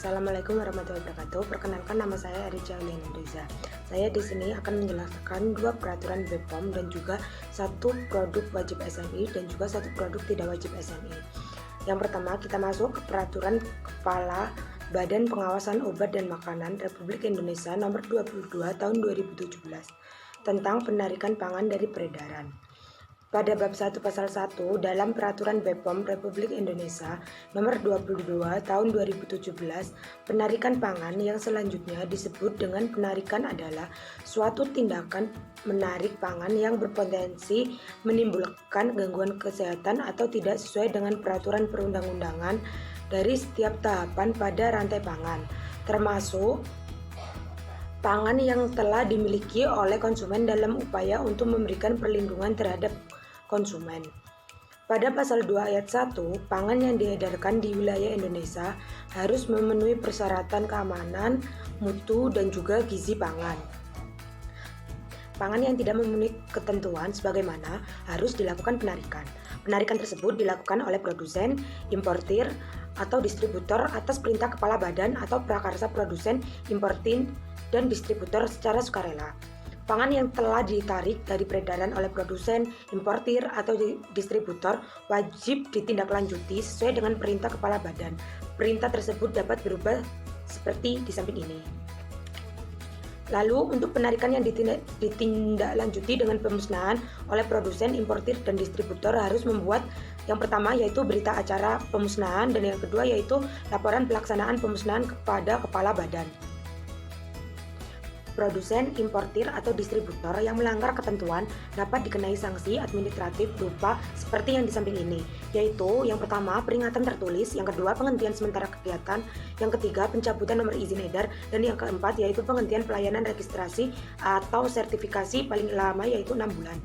Assalamualaikum warahmatullahi wabarakatuh. Perkenalkan, nama saya Aricha Eliana Reza. Saya di sini akan menjelaskan dua peraturan BPOM dan juga satu produk wajib SNI dan juga satu produk tidak wajib SNI. Yang pertama, kita masuk ke peraturan Kepala Badan Pengawasan Obat dan Makanan Republik Indonesia nomor 22 tahun 2017 tentang penarikan pangan dari peredaran. Pada bab 1 pasal 1 dalam peraturan BPOM Republik Indonesia nomor 22 tahun 2017, penarikan pangan yang selanjutnya disebut dengan penarikan adalah suatu tindakan menarik pangan yang berpotensi menimbulkan gangguan kesehatan atau tidak sesuai dengan peraturan perundang-undangan dari setiap tahapan pada rantai pangan, termasuk pangan yang telah dimiliki oleh konsumen dalam upaya untuk memberikan perlindungan terhadap konsumen. Pada pasal 2 ayat 1, pangan yang diedarkan di wilayah Indonesia harus memenuhi persyaratan keamanan, mutu, dan juga gizi pangan. Pangan yang tidak memenuhi ketentuan sebagaimana harus dilakukan penarikan. Penarikan tersebut dilakukan oleh produsen, importir, atau distributor atas perintah kepala badan atau prakarsa produsen, importir, dan distributor secara sukarela. Pangan yang telah ditarik dari peredaran oleh produsen, importir, atau distributor wajib ditindaklanjuti sesuai dengan perintah kepala badan. Perintah tersebut dapat berubah seperti di samping ini. Lalu untuk penarikan yang ditindaklanjuti dengan pemusnahan oleh produsen, importir, dan distributor harus membuat yang pertama yaitu berita acara pemusnahan dan yang kedua yaitu laporan pelaksanaan pemusnahan kepada kepala badan. Produsen, importir, atau distributor yang melanggar ketentuan dapat dikenai sanksi administratif berupa seperti yang di samping ini, yaitu yang pertama peringatan tertulis, yang kedua penghentian sementara kegiatan, yang ketiga pencabutan nomor izin edar, dan yang keempat yaitu penghentian pelayanan registrasi atau sertifikasi paling lama yaitu 6 bulan.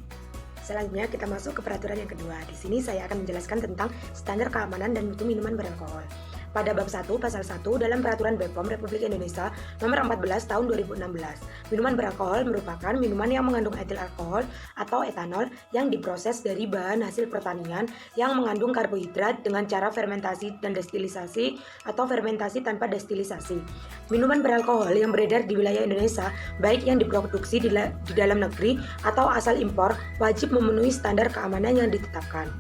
Selanjutnya kita masuk ke peraturan yang kedua. Di sini saya akan menjelaskan tentang standar keamanan dan mutu minuman beralkohol. Pada bab 1 pasal 1 dalam peraturan BPOM Republik Indonesia nomor 14 tahun 2016, minuman beralkohol merupakan minuman yang mengandung etil alkohol atau etanol yang diproses dari bahan hasil pertanian yang mengandung karbohidrat dengan cara fermentasi dan destilisasi atau fermentasi tanpa destilisasi. Minuman beralkohol yang beredar di wilayah Indonesia, baik yang diproduksi di dalam negeri atau asal impor, wajib memenuhi standar keamanan yang ditetapkan.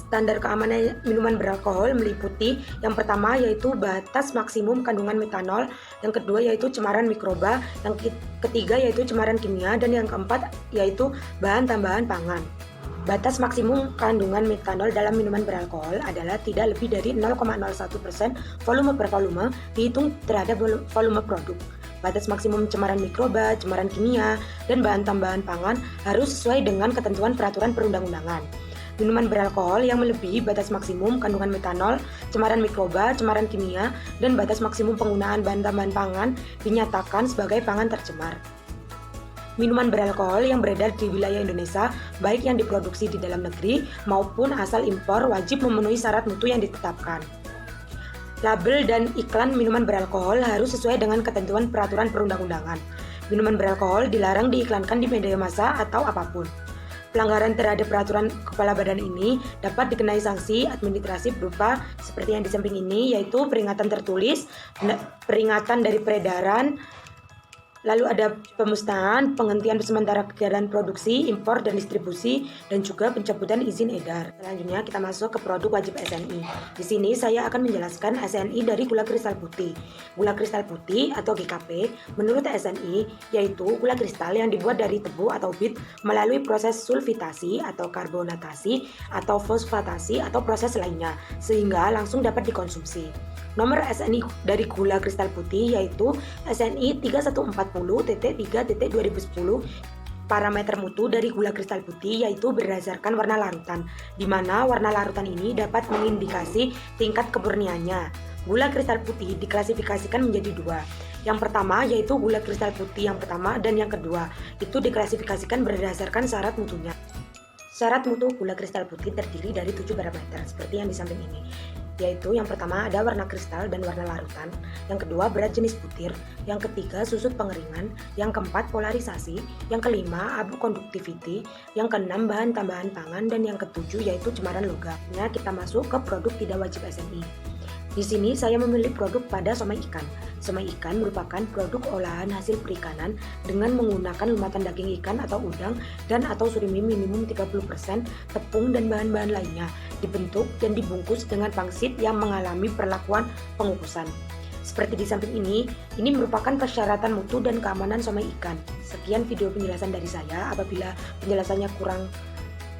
Standar keamanan minuman beralkohol meliputi yang pertama yaitu batas maksimum kandungan metanol, yang kedua yaitu cemaran mikroba, yang ketiga yaitu cemaran kimia, dan yang keempat yaitu bahan tambahan pangan. Batas maksimum kandungan metanol dalam minuman beralkohol adalah tidak lebih dari 0,01% volume per volume dihitung terhadap volume produk. Batas maksimum cemaran mikroba, cemaran kimia, dan bahan tambahan pangan harus sesuai dengan ketentuan peraturan perundang-undangan. Minuman beralkohol yang melebihi batas maksimum kandungan metanol, cemaran mikroba, cemaran kimia, dan batas maksimum penggunaan bahan tambahan pangan dinyatakan sebagai pangan tercemar. Minuman beralkohol yang beredar di wilayah Indonesia, baik yang diproduksi di dalam negeri maupun asal impor, wajib memenuhi syarat mutu yang ditetapkan. Label dan iklan minuman beralkohol harus sesuai dengan ketentuan peraturan perundang-undangan. Minuman beralkohol dilarang diiklankan di media massa atau apapun. Pelanggaran terhadap peraturan kepala badan ini dapat dikenai sanksi administratif berupa seperti yang di samping ini, yaitu peringatan tertulis, peringatan dari peredaran, lalu ada pemusnahan, penghentian sementara kegiatan produksi, impor, dan distribusi, dan juga pencabutan izin edar. Selanjutnya kita masuk ke produk wajib SNI. Di sini saya akan menjelaskan SNI dari gula kristal putih. Gula kristal putih atau GKP menurut SNI yaitu gula kristal yang dibuat dari tebu atau bit melalui proses sulfitasi atau karbonatasi atau fosfatasi atau proses lainnya sehingga langsung dapat dikonsumsi. Nomor SNI dari gula kristal putih yaitu SNI 3140.3.2010. Parameter mutu dari gula kristal putih yaitu berdasarkan warna larutan, di mana warna larutan ini dapat mengindikasi tingkat kemurniannya. Gula kristal putih diklasifikasikan menjadi dua. Yang pertama yaitu gula kristal putih yang pertama dan yang kedua itu diklasifikasikan berdasarkan syarat mutunya. Syarat mutu gula kristal putih terdiri dari 7 parameter seperti yang di samping ini, yaitu yang pertama ada warna kristal dan warna larutan, yang kedua berat jenis butir, yang ketiga susut pengeringan, yang keempat polarisasi, yang kelima abu conductivity, yang keenam bahan tambahan pangan, dan yang ketujuh yaitu cemaran logam. Kita masuk ke produk tidak wajib SNI. Di sini saya memilih produk pada somai ikan. Somai ikan merupakan produk olahan hasil perikanan dengan menggunakan lumatan daging ikan atau udang dan atau surimi minimum 30%, tepung dan bahan-bahan lainnya. Dibentuk dan dibungkus dengan pangsit yang mengalami perlakuan pengukusan. Seperti di samping ini merupakan persyaratan mutu dan keamanan somai ikan. Sekian video penjelasan dari saya. Apabila penjelasannya kurang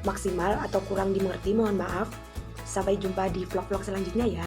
maksimal atau kurang dimengerti, mohon maaf. Sampai jumpa di vlog-vlog selanjutnya ya.